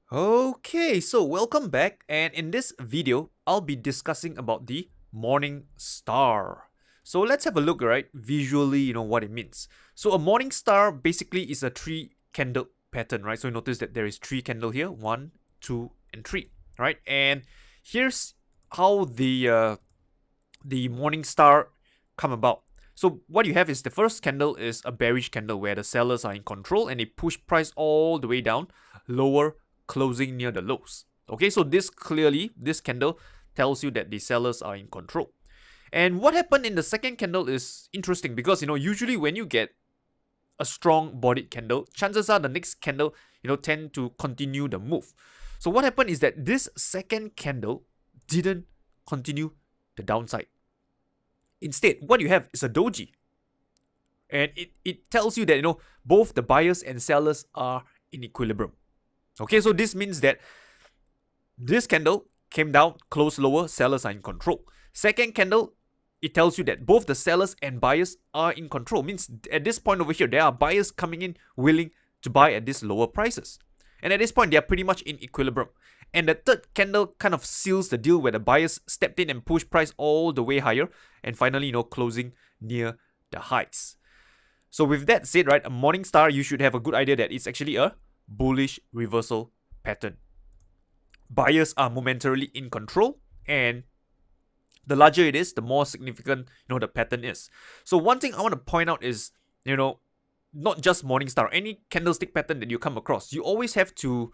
Okay, so welcome back, and in this video, I'll be discussing about the morning star. So let's have a look, right? Visually, what it means. So a morning star basically is a three candle pattern, right? So notice that there is three candle here, one, two, and three, right? And here's how the morning star come about. So what you have is the first candle is a bearish candle where the sellers are in control and they push price all the way down, lower, closing near the lows. Okay, so this candle tells you that the sellers are in control. And what happened in the second candle is interesting because usually when you get a strong bodied candle, chances are the next candle tend to continue the move. So what happened is that this second candle didn't continue the downside. Instead, what you have is a doji. And it tells you that both the buyers and sellers are in equilibrium. Okay, so this means that this candle came down, closed lower, sellers are in control. Second candle, it tells you that both the sellers and buyers are in control. Means at this point over here, there are buyers coming in willing to buy at these lower prices. And at this point, they are pretty much in equilibrium. And the third candle kind of seals the deal where the buyers stepped in and pushed price all the way higher. And finally, closing near the highs. So with that said, right, a morning star, you should have a good idea that it's actually a bullish reversal pattern. Buyers are momentarily in control, and the larger it is, the more significant the pattern is. So one thing I want to point out is not just morning star, any candlestick pattern that you come across, you always have to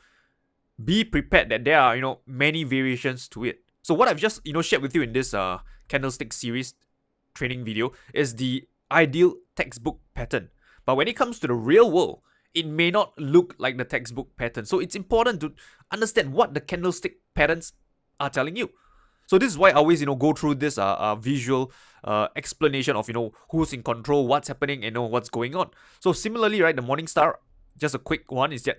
be prepared that there are many variations to it. So what I've just shared with you in this candlestick series training video is the ideal textbook pattern. But when it comes to the real world, it may not look like the textbook pattern. So it's important to understand what the candlestick patterns are telling you. So this is why I always go through this visual explanation of who's in control, what's happening, and what's going on. So similarly, right, the morning star, just a quick one, is that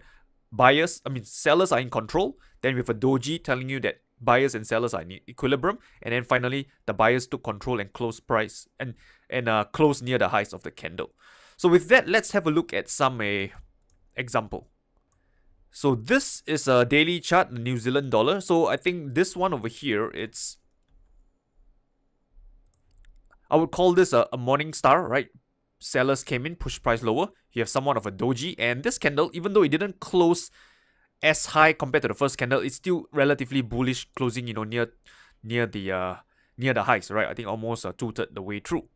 sellers are in control. Then we have a doji telling you that buyers and sellers are in equilibrium, and then finally the buyers took control and closed price and close near the highs of the candle. So with that, let's have a look at some example. So this is a daily chart, the New Zealand dollar. So I think this one over here, I would call this a morning star, right? Sellers came in, pushed price lower. You have somewhat of a doji, and this candle, even though it didn't close as high compared to the first candle, it's still relatively bullish, closing near the highs, right? I think almost 2/3 the way through.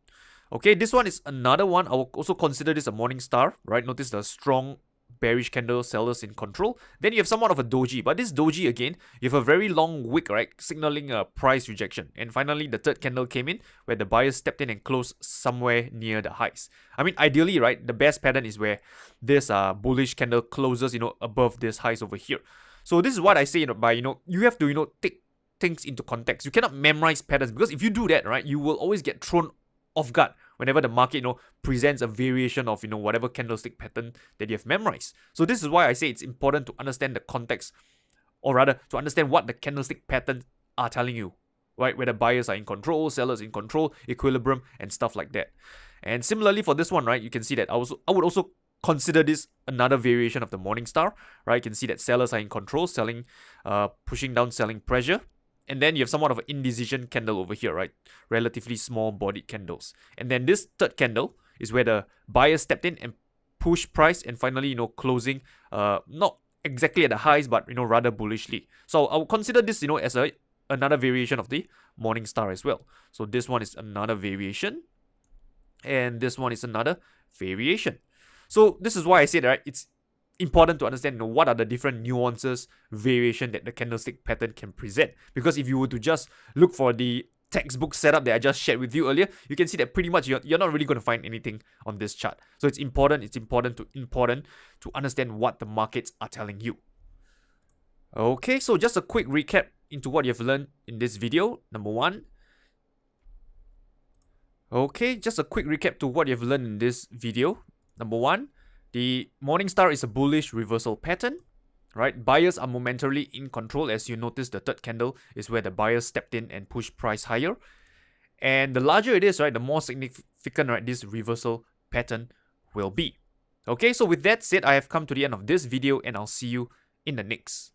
Okay, this one is another one. I will also consider this a morning star, right? Notice the strong bearish candle, sellers in control. Then you have somewhat of a doji, but this doji again, you have a very long wick, right, signaling a price rejection. And finally, the third candle came in where the buyers stepped in and closed somewhere near the highs. I mean, ideally, right, the best pattern is where this bullish candle closes, above this highs over here. So this is what I say, by you have to take things into context. You cannot memorize patterns, because if you do that, right, you will always get thrown off guard whenever the market presents a variation of whatever candlestick pattern that you have memorized. So this is why I say it's important to understand the context, or rather to understand what the candlestick patterns are telling you, right? Whether buyers are in control, sellers in control, equilibrium, and stuff like that. And similarly for this one, right, you can see that I would also consider this another variation of the morning star, right? You can see that sellers are in control, selling, pushing down selling pressure. And then you have somewhat of an indecision candle over here, right? Relatively small bodied candles. And then this third candle is where the buyer stepped in and pushed price, and finally, closing not exactly at the highs, but rather bullishly. So I would consider this, as another variation of the morning star as well. So this one is another variation, and this one is another variation. So this is why I said, right, it's important to understand what are the different nuances, variation that the candlestick pattern can present. Because if you were to just look for the textbook setup that I just shared with you earlier, you can see that pretty much you're not really going to find anything on this chart. So it's important to understand what the markets are telling you. Okay, so just a quick recap into what you've learned in this video. Number one. Okay, just a quick recap to what you've learned in this video. Number one, the morning star is a bullish reversal pattern, right? Buyers are momentarily in control. As you notice, the third candle is where the buyers stepped in and pushed price higher. And the larger it is, right, the more significant, right, this reversal pattern will be. Okay, so with that said, I have come to the end of this video, and I'll see you in the next.